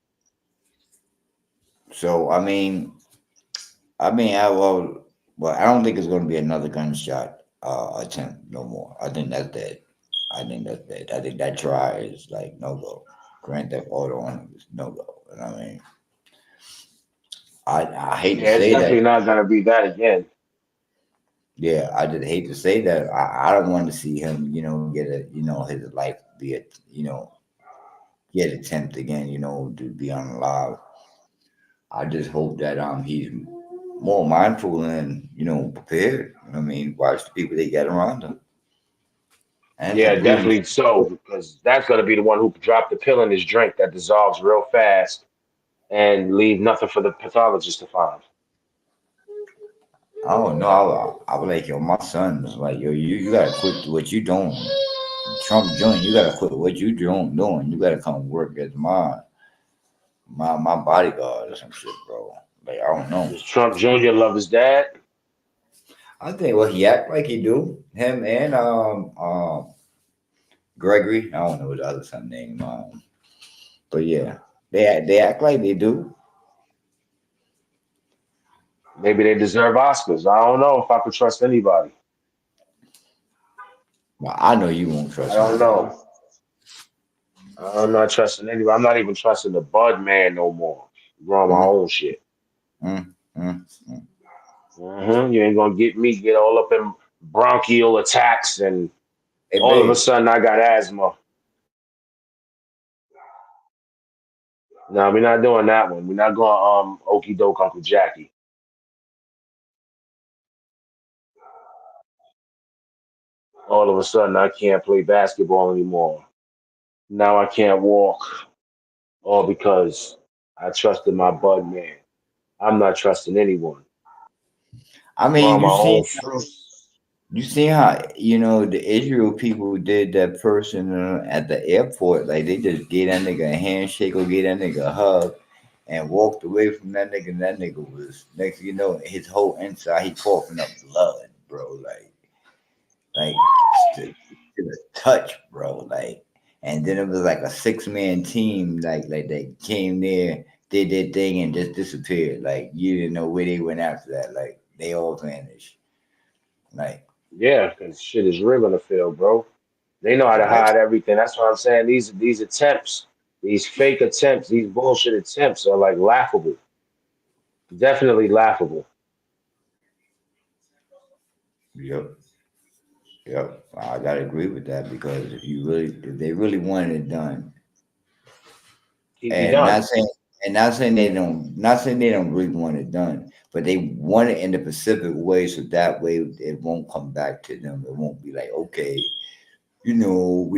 So I don't think it's going to be another gunshot attempt no more. I think that's dead. I think that's dead. I think that try is like no go. Grand Theft Auto on it is no go. You know what I mean, I hate to Yeah, it's say that. definitely not gonna be that again. Yeah, I just hate to say that. I don't want to see him, get a, his life be a, get attempt again, to be unalive. I just hope that he's more mindful and prepared. You know what I mean, watch the people they get around him and to Yeah, breathe. definitely so, because that's gonna be the one who dropped the pill in his drink that dissolves real fast and leave nothing for the pathologist to find. I don't know. I was like, yo, my son was like, yo, you gotta quit what you doing. Trump Jr., you gotta quit what you doing. You gotta come work as my bodyguard or some shit, bro. Like I don't know. Does Trump Jr. love his dad? I think well he act like he do. Him and Gregory. I don't know what the other son name. But yeah, they act like they do. Maybe they deserve Oscars. I don't know if I could trust anybody. Well, I know you won't I trust don't nobody. know. I'm not trusting anybody. I'm not even trusting the Bud man no more. Growing my Mm, own shit. mm, mm. You ain't gonna get me get all up in bronchial attacks and Hey, all of a babe. sudden I got asthma. No, we're not doing that one. We're not going Okey Doke Uncle Jackie. All of a sudden I can't play basketball anymore. Now I can't walk. All because I trusted my Bud man. I'm not trusting anyone. I mean, Growing my own fruit. you seen how the Israel people did that person at the airport. Like they just gave that nigga a handshake or gave that nigga a hug and walked away from that nigga. And that nigga was next, thing you know, his whole inside he coughing up blood, bro. Like to the touch, bro. Like, and then it was like a 6-man team, like they came there, did their thing, and just disappeared. Like you didn't know where they went after that. Like they all vanished. Like, Yeah, because shit is real in the field, bro. They know how to like hide everything. That's what I'm saying. These attempts, these fake attempts, these bullshit attempts are like laughable. Definitely laughable. yep, yep. I gotta agree with that because if they really wanted it done, Keep be and done. not saying they don't really want it done, but they want it in the Pacific way, so that way it won't come back to them. It won't be like, okay, we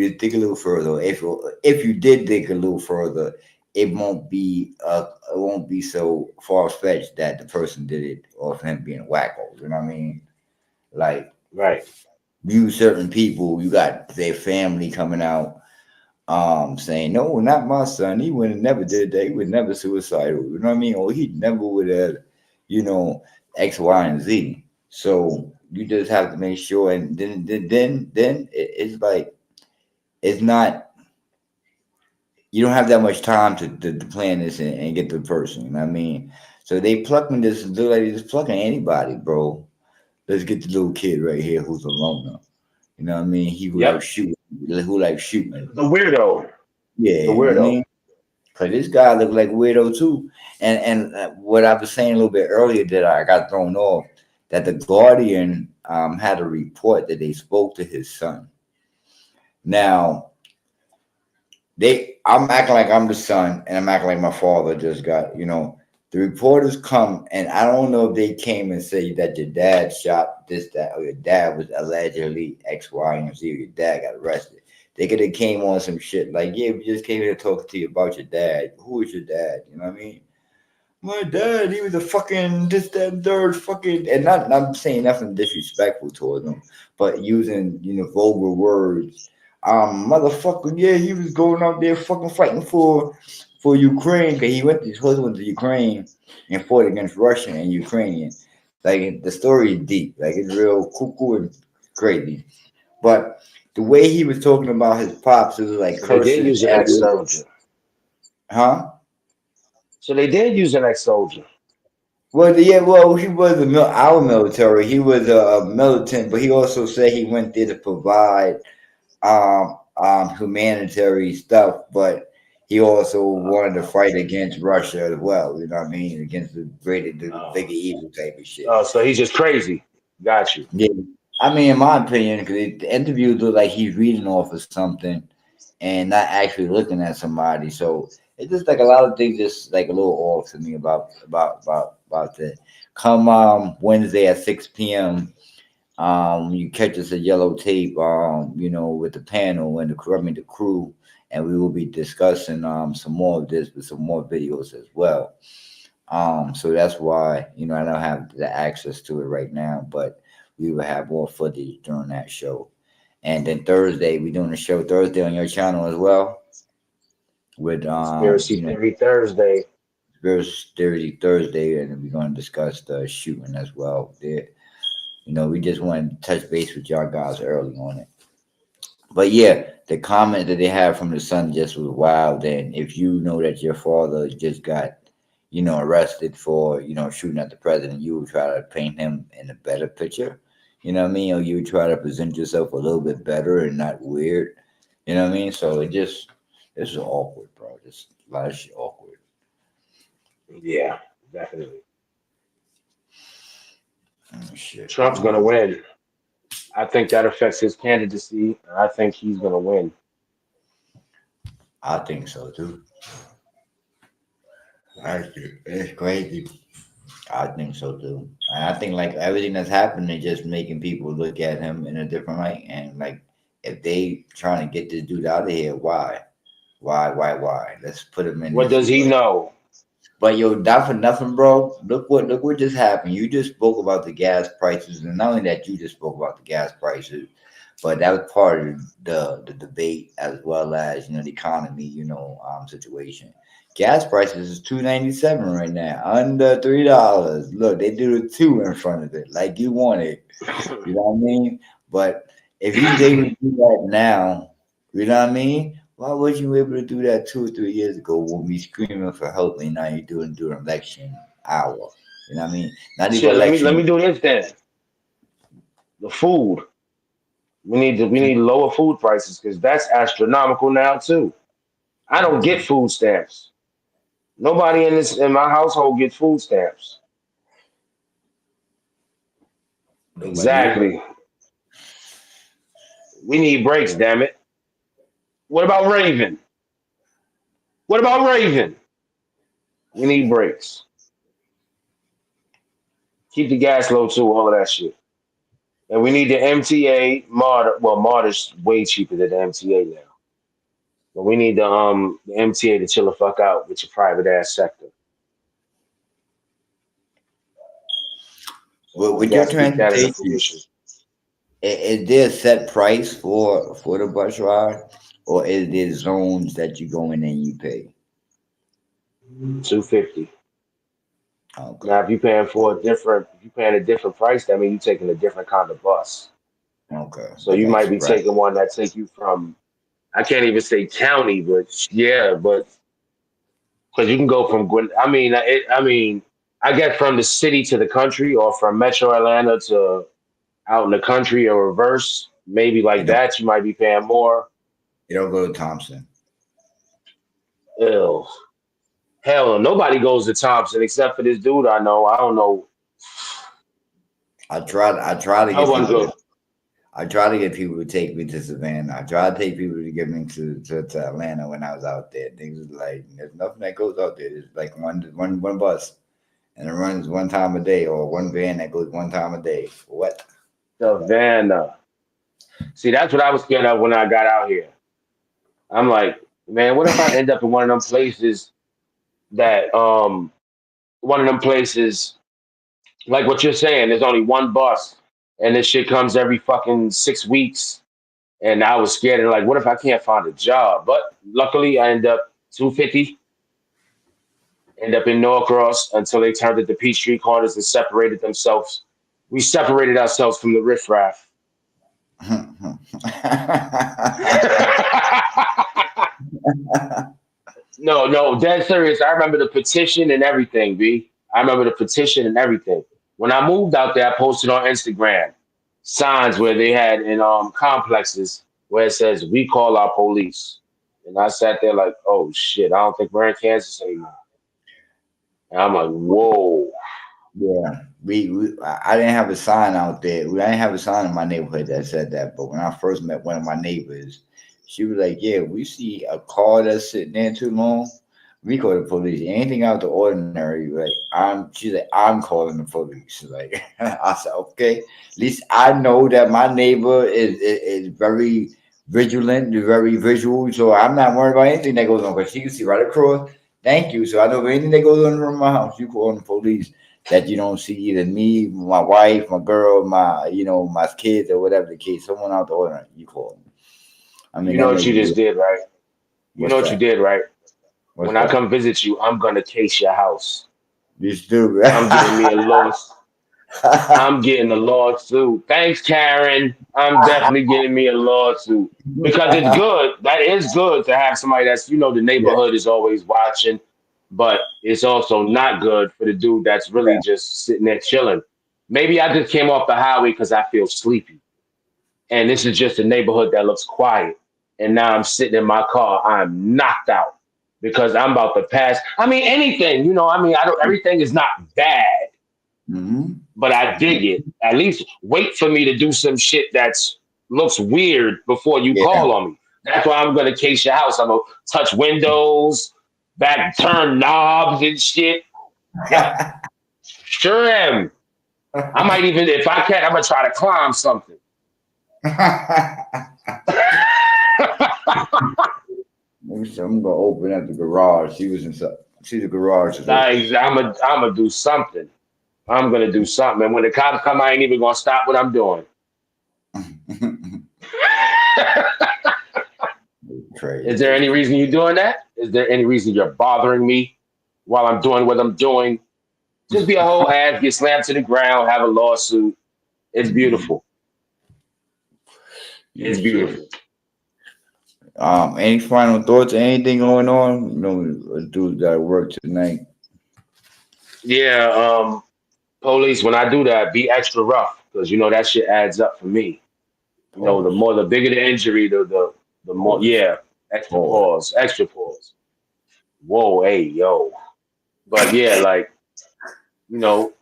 did think a little further. If you did think a little further, it won't be so far fetched that the person did it off him being a wacko. You know what I mean? Like Right. you certain people, you got their family coming out saying, no, not my son. He would have never did that. He was never suicidal. You know what I mean? Or he never would have, you know, X, Y, and Z. So you just have to make sure, and then it's like it's not. You don't have that much time to plan this and get the person. You know what I mean? So they plucking this, look like they just plucking anybody, bro. Let's get the little kid right here who's a loner. You know what I mean? He who likes Yep. shooting, who likes shooting. The weirdo. Yeah, The you know what I weirdo. mean? Cause this guy looked like a weirdo too. And what I was saying a little bit earlier that I got thrown off, that the Guardian had a report that they spoke to his son. Now I'm acting like I'm the son, and I'm acting like my father just got. The reporters come, and I don't know if they came and say that your dad shot this, that, or your dad was allegedly X, Y, and Z, or your dad got arrested. They could have came on some shit like, yeah, we just came here to talk to you about your dad. Who is your dad? You know what I mean? My dad, he was a fucking this, that, and third fucking, and not saying nothing disrespectful towards him, but using vulgar words. Motherfucker, yeah, he was going out there fucking fighting for Ukraine because he went. His husband went to Ukraine and fought against Russian and Ukrainian. Like the story is deep. Like it's real cuckoo and crazy. But the way he was talking about his pops, it was like So they did cursing use an every, ex-soldier. huh? So they did use an ex-soldier. Well, yeah, well, he was our military. He was a militant, but he also said he went there to provide humanitarian stuff, but he also wanted to fight against Russia as well. You know what I mean? Against the Oh, bigger evil type of shit. oh, so he's just crazy. Got you. Yeah, I mean, in my opinion, because the interview looked like he's reading off of something and not actually looking at somebody. So it's just like a lot of things, just like a little off to me about that. Come Wednesday at 6 p.m. You catch us at Yellow Tape, with the panel and the crew, and we will be discussing some more of this with some more videos as well. So that's why I don't have the access to it right now, but we will have more footage during that show. And then Thursday, we're doing a show Thursday on your channel as well with Conspiracy Theory Thursday. Conspiracy Thursday, and we're going to discuss the shooting as well. There, we just wanted to touch base with y'all guys early on it. But yeah, the comment that they had from the son just was wild. And if you know that your father just got, arrested for, shooting at the president, you would try to paint him in a better picture. You know what I mean? Or you would try to present yourself a little bit better and not weird. You know what I mean? So this is awkward, bro. Just a lot of shit awkward. Yeah, definitely. Oh, shit. Trump's gonna win. I think that affects his candidacy. And I think he's gonna win. I think so too. Actually, it's crazy. I think so too. And I think like everything that's happening is just making people look at him in a different light. And like if they trying to get this dude out of here, why? Why? Let's put him in What this does he situation. know? But yo, not for nothing, bro. Look what just happened. You just spoke about the gas prices, and not only that, you just spoke about the gas prices, but that was part of the debate as well as the economy, situation. Gas prices is $2.97 right now, under $3. Look, they do the two in front of it, like you want it. You know what I mean? But if he was able to do that now, you know what I mean? Why wasn't you able to do that 2 or 3 years ago when we screaming for help and now you're doing during election hour? You know what I mean? Not even Shit, let me election. do this then. The food. We need lower food prices because that's astronomical now too. I don't get food stamps. Nobody in my household gets food stamps. Nobody is. Exactly. We need breaks, damn it. What about Raven? What about Raven? We need breaks. Keep the gas low too, all of that shit. And we need the MTA MARTA. Well, MARTA's way cheaper than the MTA now. But we need the MTA to chill the fuck out with your private ass sector. So we With your got to keep that as a transportation, fruition. is there a set price for the bus ride, or is there zones that you go in and you pay? 250. Now, Okay, if you paying a different price, that means you're taking a different kind of bus. okay, So like you might be express. taking one that take you from, I can't even say county, but yeah, but because you can go from I get from the city to the country, or from Metro Atlanta to out in the country, or reverse. Maybe You like don't that, you might be paying more. you don't go to Thompson. Ew. Hell, no, nobody goes to Thompson except for this dude I know. I don't know. I try to No get one people goes. to I try to get people to take me to Savannah. I try to take people to get me to Atlanta when I was out there. Things was like there's nothing that goes out there. There's like one bus and it runs one time a day, or one van that goes one time a day. What? Savannah. See, that's what I was scared of when I got out here. I'm like, man, what if I end up in that one of them places like what you're saying, there's only one bus and this shit comes every fucking 6 weeks. And I was scared and like, what if I can't find a job? But luckily I end up 250. End up in Norcross until they turned it to Peachtree Corners and separated themselves. We separated ourselves from the riffraff. No, no, dead serious. I remember the petition and everything, B. I remember the petition and everything. When I moved out there, I posted on Instagram signs where they had in complexes where it says, "We call our police." And I sat there like, oh shit, I don't think we're in Kansas anymore. And I'm like, whoa. Yeah, I didn't have a sign out there. I didn't have a sign in my neighborhood that said that. But when I first met one of my neighbors, she was like, "Yeah, we see a car that's sitting there too long. We call the police. Anything out the ordinary, like she's like, I'm calling the police." Like I said, okay. At least I know that my neighbor is very vigilant, very visual. So I'm not worried about anything that goes on because she can see right across. Thank you. So I know if anything that goes on in my house, you call the police that you don't see either me, my wife, my girl, my kids or whatever the case, someone out the ordinary, you call them. I mean You know that what makes you me just did, right? You know what's what you that? did, right? What's When I that? come visit you, I'm gonna case your house. You stupid. I'm getting me a loss. I'm getting a lawsuit. Thanks, Karen. I'm definitely getting me a lawsuit because it's good. That is good to have somebody that's, the Yeah, neighborhood is always watching, but it's also not good for the dude that's really yeah. just sitting there chilling. Maybe I just came off the highway because I feel sleepy. And this is just a neighborhood that looks quiet. And now I'm sitting in my car. I'm knocked out because I'm about to pass. I mean, anything, I don't, everything is not bad, Hmm. but I dig it. At least wait for me to do some shit that's looks weird before you Yeah. call on me. That's why I'm gonna case your house. I'm gonna touch windows, back turn knobs and shit. Yep, sure am. I might even, if I can, I'm gonna try to climb something. I'm gonna open up the garage. She was inside. See the garage is open. I'm gonna do something. I'm gonna do something. And when the cops come, I ain't even gonna stop what I'm doing. Is there Crazy. any reason you're doing that? Is there any reason you're bothering me while I'm doing what I'm doing? Just be a whole ass, get slammed to the ground, have a lawsuit. It's Mhm. beautiful. It's Yes, sir. beautiful. Any final thoughts? Anything going on? Dudes got to work tonight. Yeah, police, when I do that, be extra rough because that shit adds up for me. Pause. The bigger the injury, the more, Pause. yeah, extra Pause. pause, extra pause. Whoa, hey, yo. But yeah, like, you know,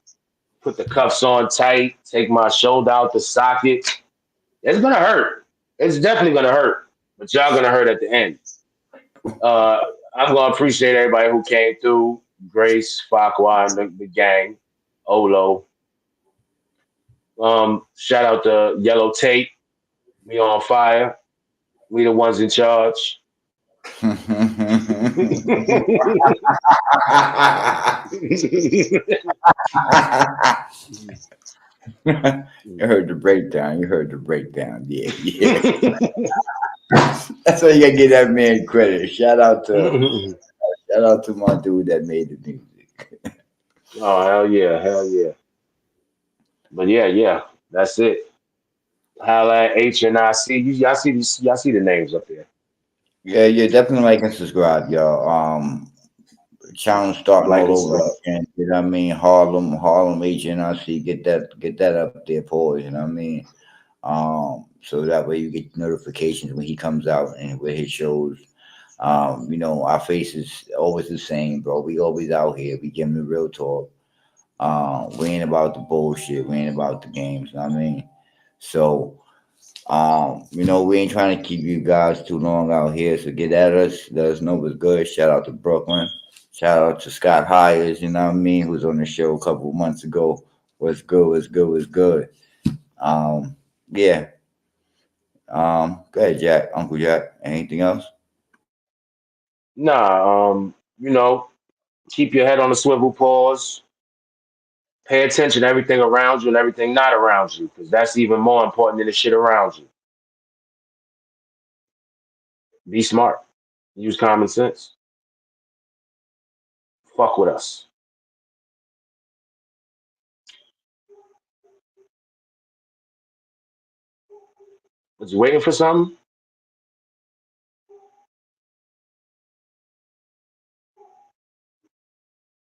put the cuffs on tight, take my shoulder out the socket. It's gonna hurt. It's definitely gonna hurt, but y'all gonna hurt at the end. Uh, I'm gonna appreciate everybody who came through. Grace, Farquhar, and the gang, Olo. Shout out to Yellow Tape. We on fire. We the ones in charge. You heard the breakdown. You heard the breakdown. Yeah, yeah. That's why you gotta give that man credit. Shout out to my dude that made the music. Oh hell yeah, hell yeah. But yeah, yeah, that's it. Holla at HNIC. Y'all see the names up there. Yeah, yeah, definitely like and subscribe, y'all. Challenge starting Like all and over sub. again. You know what I mean? Harlem, HNIC. Get that up there, boys. You know what I mean? So that way you get notifications when he comes out and with his shows. Our face is always the same, bro. We always out here. We give him the real talk. We ain't about the bullshit. We ain't about the games. You know what I mean? So, we ain't trying to keep you guys too long out here. So get at us. Let us know what's good. Shout out to Brooklyn. Shout out to Scott Hires, you know what I mean, who's on the show a couple of months ago. What's good, what's good, what's good. Yeah. Go ahead, Jack, Uncle Jack. Anything else? Nah, keep your head on the swivel, pause. Pay attention to everything around you and everything not around you, because that's even more important than the shit around you. Be smart. Use common sense. Fuck with us. Was you waiting for something?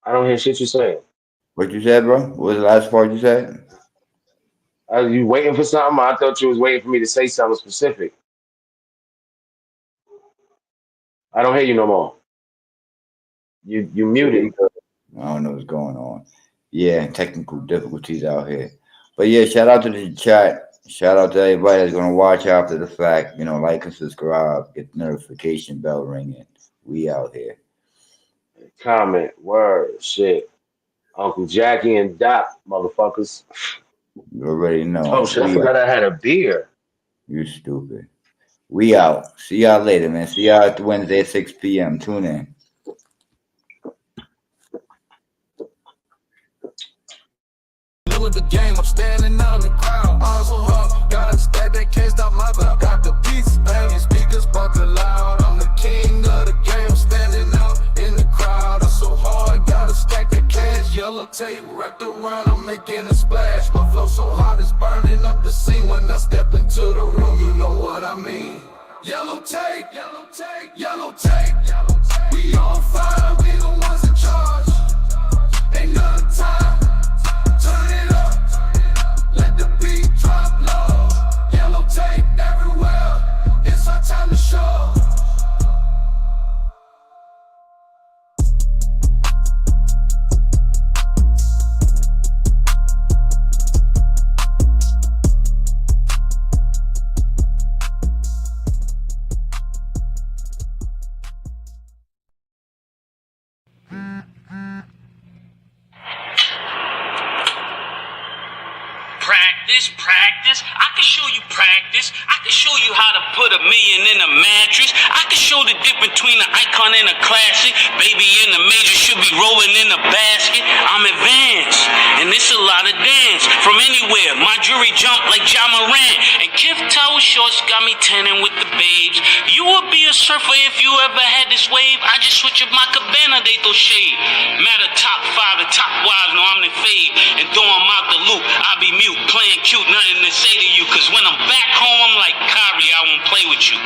I don't hear shit you saying. What you said, bro? What was the last part you said? Are you waiting for something? I thought you was waiting for me to say something specific. I don't hear you no more. You muted. I don't know what's going on. Yeah, technical difficulties out here. But yeah, shout out to the chat. Shout out to everybody that's gonna watch after the fact. You know, like and subscribe, get the notification bell ringing. We out here. Comment, word, shit. Uncle Jacky and Doc, motherfuckers. You already know. Oh shit, I forgot I had a beer. You stupid. We out. See y'all later, man. See y'all at Wednesday at 6 p.m. Tune in. Middle of the game, I'm standing out in the crowd. Also up, gotta stack that case out my belt. Got the beats banging, speakers bumping loud. I'm the king of the game, I'm standing out in the crowd. I'm so hard, gotta stack that cash. Yellow tape wrapped around, I'm making a splash. My flow so hot, it's burning up the scene. When I step into the room, you know what I mean. Yellow tape, yellow tape, yellow tape, yellow tape. We on fire, we the ones in charge. Ain't none time. Turn it up, let the beat drop low. Yellow tape everywhere, it's our time to show. Practice. I can show you practice. I can show you how to put $1 million in a mattress. I can show the difference between an icon and a classic. Baby in the major should be rolling in a basket. I'm advanced, and it's a lot of dance. From anywhere, my jewelry jump like Ja Morant. And Kif Tower shorts got me tanning with the babes. You would be a surfer if you ever had this wave. I just switch up my cabana, they throw shade. Matter top 5 and top wives, no I'm the fade. And though I'm out the loop, I be mute, playing cute, nothing to say to you. Cause when I'm back home, I'm like Kyrie, I won't play with you.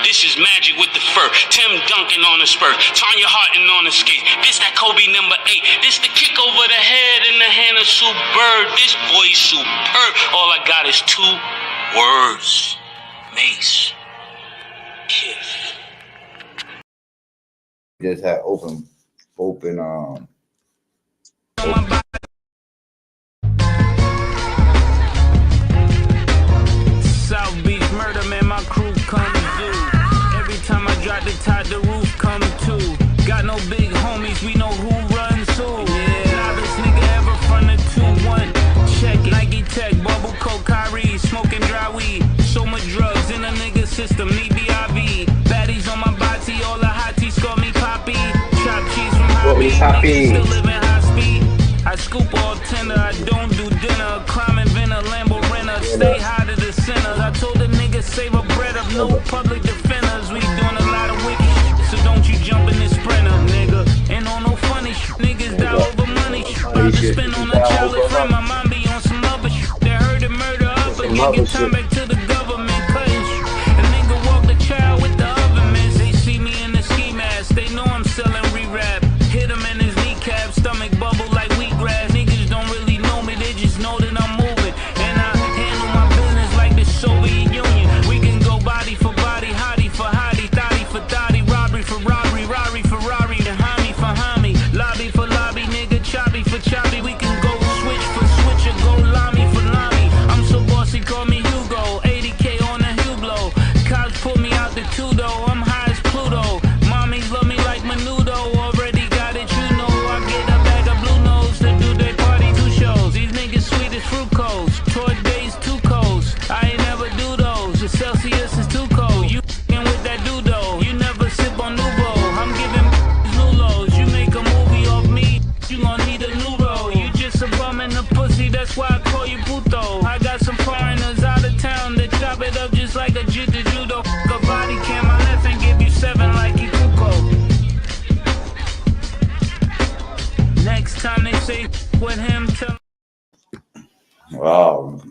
This is magic with the fur. Tim Duncan on the spur. Tanya Harton on the skate. This that Kobe number 8. This the kick over the head in the hand of Sue Bird. This boy's superb. All I got is 2 words. Mace. Kiss. Just had open. South Beach murder, man, my crew come through. Every time I drop the top, the roof come too. Got no big homies, we know who runs who. Yeah, loudest nigga ever from the 2-1. Check it. Nike Tech, bubble coke, Kyrie, smoking dry weed. So much drugs in a nigga system, need BIV. Baddies on my body, all the hotties call me Poppy. Chop cheese from Hobby, niggas still living high speed. I scoop all tender, I don't do dinner. Crime inventor, Lambo renter, stay high to the centers. I told the niggas save a bread up, no public defenders. We doing a lot of wicked shit, so don't you jump in this sprinter, nigga. Ain't on no funny shit, niggas die over money shit. About to spend on a childhood friend, my mom be on some other shit. They heard the murder up, but get time back to the government cutting shit. A nigga walk the child with the oven mitts. They see me in the ski mask, they know I'm selling re-rap. Hit him in his kneecap, stomach bubble like wheatgrass. Niggas don't really know me, they just know that I'm moving. And I handle my business like the Soviet Union. We can go body for body, hottie for hottie, thotty for thotty, robbery for robbery, Rari for Rari, and homie for homie, lobby for lobby, nigga, choppy for choppy. We can go switch for switch or go lami for lami. I'm so bossy, call me Hugo. Oh,